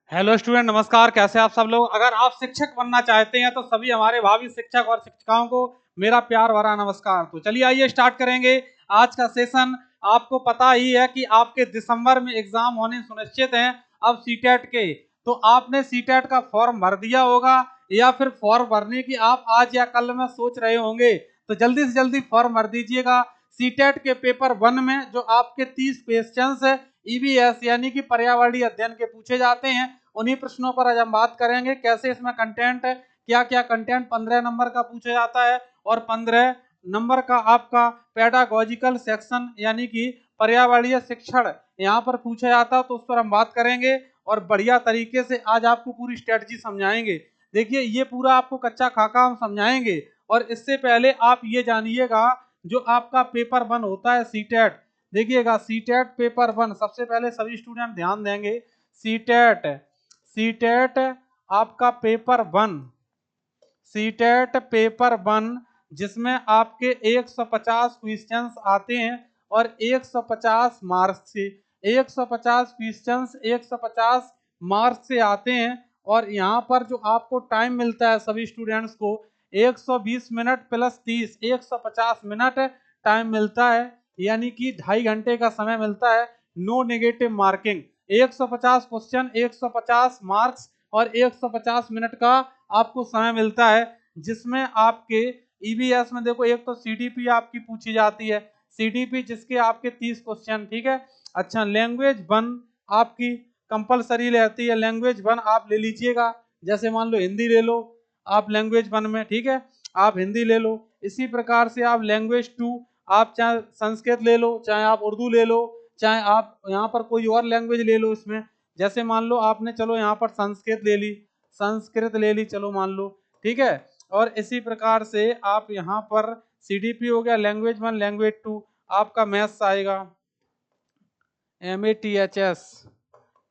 Hello student, नमस्कार। कैसे आप सब लोग? अगर आप शिक्षक बनना चाहते हैं तो सभी हमारे भावी शिक्षक और शिक्षिकाओं को मेरा प्यार भरा नमस्कार। तो चलिए आइए स्टार्ट करेंगे आज का सेशन। आपको पता ही है कि आपके दिसंबर में एग्जाम होने सुनिश्चित हैं अब सीटेट के। तो आपने सीटेट का फॉर्म भर दिया होगा या फिर फॉर्म भरने की आप आज या कल में सोच रहे होंगे, तो जल्दी से जल्दी फॉर्म भर दीजिएगा। सीटेट के पेपर 1 में जो आपके 30 क्वेश्चंस है ईवीएस यानी कि पर्यावरणीय अध्ययन के पूछे जाते हैं, उन्हीं प्रश्नों पर आज हम बात करेंगे। कैसे इसमें कंटेंट है, क्या क्या कंटेंट 15 नंबर का पूछा जाता है और 15 नंबर का आपका पेडागोजिकल सेक्शन यानी कि पर्यावरणीय शिक्षण यहाँ पर पूछा जाता है, तो उस पर हम बात करेंगे और बढ़िया तरीके से आज आपको पूरी स्ट्रेटजी समझाएंगे। देखिए, ये पूरा आपको कच्चा खाका हम समझाएंगे। और इससे पहले आप ये जानिएगा, जो आपका पेपर 1 होता है सीटेट, देखिएगा सीटेट पेपर 1, सबसे पहले सभी स्टूडेंट ध्यान देंगे। सीटेट सीटेट आपका पेपर 1, सीटेट पेपर 1 जिसमें आपके 150 क्वेश्चंस आते हैं और 150 मार्क्स से, 150 क्वेश्चंस 150 मार्क्स से आते हैं। और यहाँ पर जो आपको टाइम मिलता है सभी स्टूडेंट्स को 120 मिनट प्लस 30, 150 मिनट टाइम मिलता है, यानी कि 2.5 घंटे का समय मिलता है। No negative marking, 150 question 150 marks और 150 मिनट का आपको समय मिलता है, जिसमें आपके ईवीएस में देखो, एक तो सीडीपी आपकी पूछी जाती है, सीडीपी जिसके आपके 30 क्वेश्चन, ठीक है। अच्छा, लैंग्वेज 1 आपकी कंपलसरी रहती है, लैंग्वेज 1 आप ले लीजिएगा। जैसे मान लो हिंदी ले लो आप लैंग्वेज 1 में, ठीक है, आप हिंदी ले लो। इसी प्रकार से आप लैंग्वेज 2 आप चाहे संस्कृत ले लो, चाहे आप उर्दू ले लो, चाहे आप यहाँ पर कोई और लैंग्वेज ले लो इसमें। जैसे मान लो आपने, चलो यहाँ पर संस्कृत ले ली, संस्कृत ले ली, चलो मान लो, ठीक है। और इसी प्रकार से आप यहाँ पर सीडीपी हो गया, लैंग्वेज 1, लैंग्वेज 2 आपका मैथ्स आएगा, MATHS,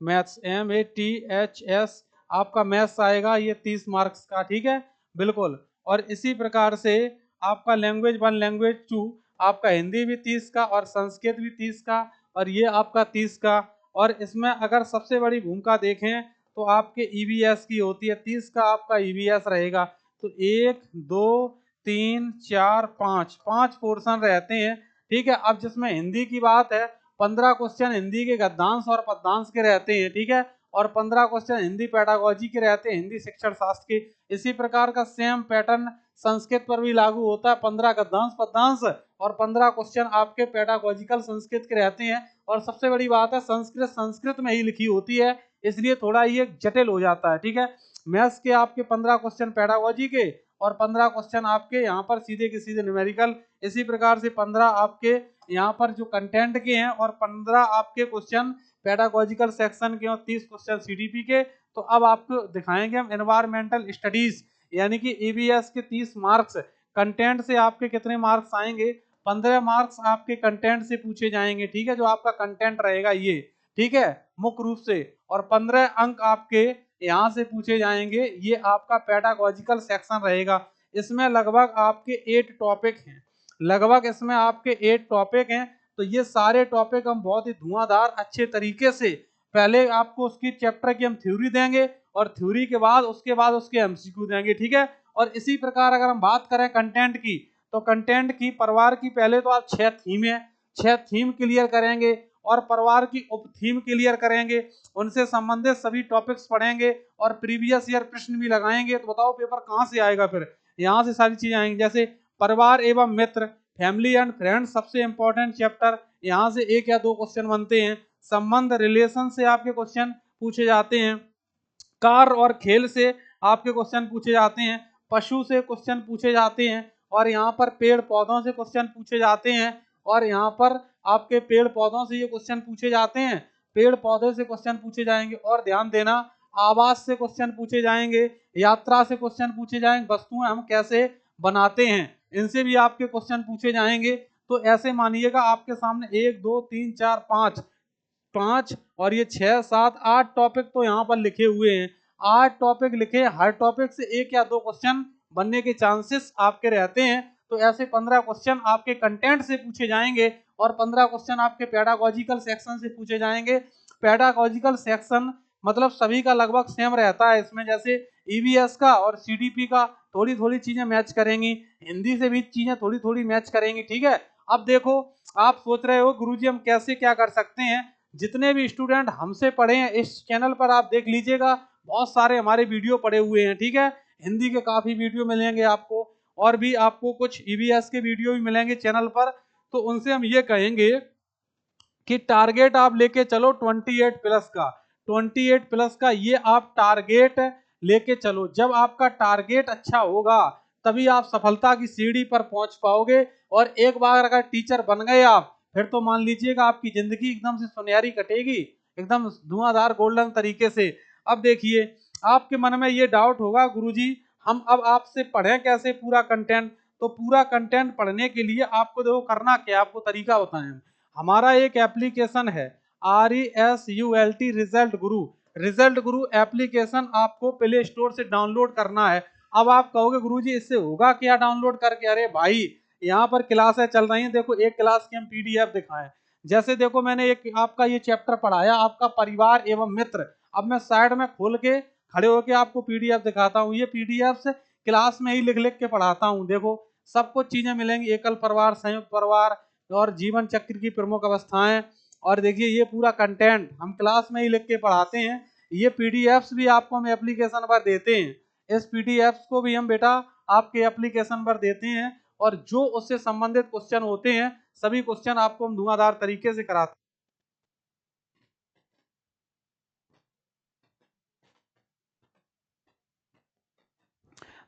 मैथ्स MATHS आपका मैथ्स आएगा, ये 30 मार्क्स का, ठीक है, बिल्कुल। और इसी प्रकार से आपका लैंग्वेज 1, लैंग्वेज 2 आपका हिंदी भी 30 का और संस्कृत भी 30 का और ये आपका 30 का। और इसमें अगर सबसे बड़ी भूमिका देखें तो आपके ईवीएस की होती है, 30 का आपका ईवीएस रहेगा। तो 1 2 3 4 5 5 पोर्शन रहते हैं, ठीक है। अब जिसमें हिंदी की बात है, 15 क्वेश्चन हिंदी के गद्यांश और पद्यांश के रहते हैं, ठीक है, और 15 क्वेश्चन हिंदी पेडागोजी के रहते हैं, हिंदी शिक्षण शास्त्र के। इसी प्रकार का सेम पैटर्न संस्कृत पर भी लागू होता है, 15 गद्यांश पद्यांश और 15 क्वेश्चन आपके पेडागोजिकल संस्कृत के रहते हैं। और सबसे बड़ी बात है, संस्कृत संस्कृत में ही लिखी होती है, इसलिए थोड़ा ये जटिल हो जाता है, ठीक है। मैथ्स के आपके 15 क्वेश्चन पेडागोजी के और 15 क्वेश्चन आपके यहाँ पर सीधे के सीधे न्यूमेरिकल। इसी प्रकार से 15 आपके यहाँ पर जो कंटेंट के हैं और 15 आपके क्वेश्चन पेडागोजिकल सेक्शन के और 30 क्वेश्चन सीडीपी के। तो अब आपको दिखाएंगे हम एनवायरमेंटल स्टडीज, यानी कि ईवीएस के 30 मार्क्स। कंटेंट से आपके कितने मार्क्स आएंगे? 15 मार्क्स आपके कंटेंट से पूछे जाएंगे, ठीक है, जो आपका कंटेंट रहेगा ये, ठीक है, मुख्य रूप से। और 15 अंक आपके यहाँ से पूछे जाएंगे, ये आपका पेडागोजिकल सेक्शन रहेगा। इसमें लगभग आपके 8 टॉपिक हैं, लगभग इसमें आपके 8 टॉपिक हैं। तो ये सारे टॉपिक हम बहुत ही धुआंधार अच्छे तरीके से, पहले आपको उसकी चैप्टर की हम थ्योरी देंगे और थ्योरी के बाद उसके एमसीक्यू देंगे, ठीक है। और इसी प्रकार अगर हम बात करें कंटेंट की, तो कंटेंट की परिवार की पहले तो आप 6 थीम है, 6 थीम क्लियर करेंगे और परिवार की उप थीम क्लियर करेंगे, उनसे संबंधित सभी टॉपिक्स पढ़ेंगे और प्रीवियस ईयर प्रश्न भी लगाएंगे। तो बताओ पेपर कहाँ से आएगा? फिर यहाँ से सारी चीजें आएंगी, जैसे परिवार एवं मित्र, फैमिली एंड फ्रेंड्स, सबसे इंपॉर्टेंट चैप्टर, यहाँ से 1 या 2 क्वेश्चन बनते हैं। संबंध रिलेशन से आपके क्वेश्चन पूछे जाते हैं। कार और खेल से आपके क्वेश्चन पूछे जाते हैं। पशु से क्वेश्चन पूछे जाते हैं और यहाँ पर पेड़ पौधों से क्वेश्चन पूछे जाते हैं। और यहाँ पर आपके पेड़ पौधों से ये क्वेश्चन पूछे जाते हैं, पेड़ पौधे से क्वेश्चन पूछे जाएंगे। और ध्यान देना, आवास से क्वेश्चन पूछे जाएंगे, यात्रा से क्वेश्चन पूछे जाएंगे, वस्तुएं हम कैसे बनाते हैं इनसे भी आपके क्वेश्चन पूछे जाएंगे। तो ऐसे मानिएगा आपके सामने 1 2 3 4 5 5 और ये 6 7 8 टॉपिक तो यहाँ पर लिखे हुए हैं। 8 टॉपिक लिखे, हर टॉपिक से 1 या 2 क्वेश्चन बनने के चांसेस आपके रहते हैं। तो ऐसे 15 क्वेश्चन आपके कंटेंट से पूछे जाएंगे और 15 क्वेश्चन आपके पेडागोजिकल सेक्शन से पूछे जाएंगे। पेडागोजिकल सेक्शन मतलब सभी का लगभग सेम रहता है इसमें, जैसे ईवीएस का और सीडीपी का थोड़ी थोड़ी चीजें मैच करेंगी, हिंदी से भी चीजें थोड़ी थोड़ी मैच करेंगी, ठीक है। अब देखो, आप सोच रहे हो गुरुजी हम कैसे क्या कर सकते हैं, जितने भी स्टूडेंट हमसे पढ़े हैं इस चैनल पर आप देख लीजिएगा, बहुत सारे हमारे वीडियो पड़े हुए हैं, ठीक है। हिंदी के काफी वीडियो मिलेंगे आपको, और भी आपको कुछ ईवीएस के वीडियो भी मिलेंगे चैनल पर। तो उनसे हम ये कहेंगे कि टारगेट आप लेके चलो 28 प्लस का, 28 प्लस का ये आप टारगेट लेके चलो। जब आपका टारगेट अच्छा होगा तभी आप सफलता की सीढ़ी पर पहुंच पाओगे। और एक बार अगर टीचर बन गए आप, फिर तो मान लीजिएगा आपकी जिंदगी एकदम से सुनहरी कटेगी, एकदम धुआंधार गोल्डन तरीके से। अब देखिए, आपके मन में ये डाउट होगा गुरुजी हम अब आपसे पढ़ें कैसे पूरा कंटेंट। तो पूरा कंटेंट पढ़ने के लिए आपको देखो करना क्या, आपको तरीका बताएं। हमारा एक एप्लीकेशन है RESULT रिजल्ट गुरु, रिजल्ट गुरु एप्लीकेशन आपको प्ले स्टोर से डाउनलोड करना है। अब आप कहोगे गुरुजी इससे होगा क्या डाउनलोड करके, अरे भाई यहाँ पर क्लासें चल रही हैं, देखो एक क्लास की हम पीडीएफ दिखाएं। जैसे देखो मैंने एक आपका ये चैप्टर पढ़ाया, आपका परिवार एवं मित्र। अब मैं साइड में खोल के खड़े होके आपको पीडीएफ दिखाता हूँ, ये पीडीएफ से क्लास में ही लिख लिख के पढ़ाता हूँ। देखो सब कुछ चीजें मिलेंगी, एकल परिवार, संयुक्त परिवार और जीवन चक्र की प्रमुख अवस्थाएं। और देखिए ये पूरा कंटेंट हम क्लास में ही लिख के पढ़ाते हैं। ये पीडीएफ्स भी आपको हम एप्लीकेशन पर देते हैं, इस पीडीएफ्स को भी हम बेटा आपके एप्लीकेशन पर देते हैं। और जो उससे संबंधित क्वेश्चन होते हैं सभी क्वेश्चन आपको हम धुआंधार तरीके से कराते हैं।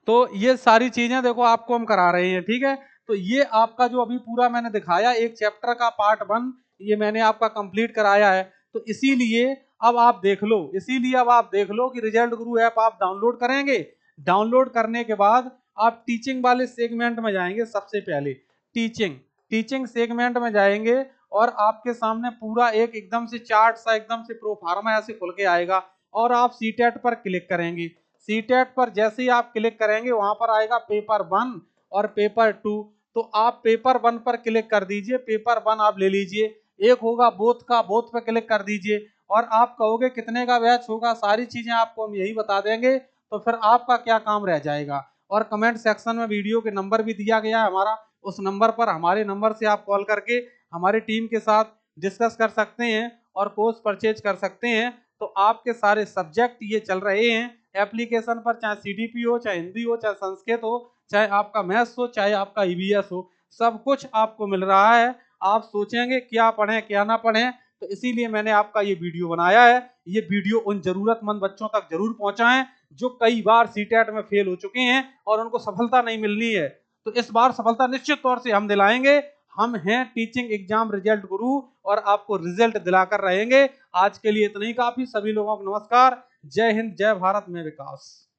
तो ये सारी चीजें देखो आपको हम करा रहे हैं, ठीक है। तो ये आपका जो अभी पूरा मैंने दिखाया एक चैप्टर का पार्ट 1, ये मैंने आपका कंप्लीट कराया है। तो इसीलिए अब आप देख लो, इसीलिए अब आप देख लो कि रिजल्ट गुरु ऐप आप डाउनलोड करेंगे। डाउनलोड करने के बाद आप टीचिंग वाले सेगमेंट में जाएंगे, सबसे पहले टीचिंग, टीचिंग सेगमेंट में जाएंगे और आपके सामने पूरा एक एकदम से चार्ट सा एकदम से प्रोफार्मा ऐसे खुल के आएगा। और आप सीटेट पर क्लिक करेंगे। सीटेट पर जैसे ही आप क्लिक करेंगे वहां पर आएगा पेपर 1 और पेपर 2। तो आप पेपर 1 पर क्लिक कर दीजिए, पेपर 1 आप ले लीजिए। एक होगा बोथ का, बोथ पर क्लिक कर दीजिए। और आप कहोगे कितने का बैच होगा, सारी चीजें आपको हम यही बता देंगे। तो फिर आपका क्या काम रह जाएगा। और कमेंट सेक्शन में वीडियो के नंबर भी दिया गया है हमारा, उस नंबर पर, हमारे नंबर से आप कॉल करके हमारी टीम के साथ डिस्कस कर सकते हैं और कोर्स परचेज कर सकते हैं। तो आपके सारे सब्जेक्ट ये चल रहे हैं एप्लीकेशन पर, चाहे सीडीपी हो, चाहे हिंदी हो, चाहे संस्कृत हो, चाहे आपका मैथ्स हो, चाहे आपका ईवीएस हो, सब कुछ आपको मिल रहा है। आप सोचेंगे क्या पढ़ें क्या ना पढ़ें, तो इसीलिए मैंने आपका ये वीडियो बनाया है। ये वीडियो उन जरूरतमंद बच्चों तक जरूर पहुंचाएं जो कई बार सीटेट में फेल हो चुके हैं और उनको सफलता नहीं मिल रही है। तो इस बार सफलता निश्चित तौर से हम दिलाएंगे। हम हैं टीचिंग एग्जाम रिजल्ट गुरु और आपको रिजल्ट दिलाकर रहेंगे। आज के लिए इतना ही काफी। सभी लोगों को नमस्कार। जय हिंद, जय भारत में विकास।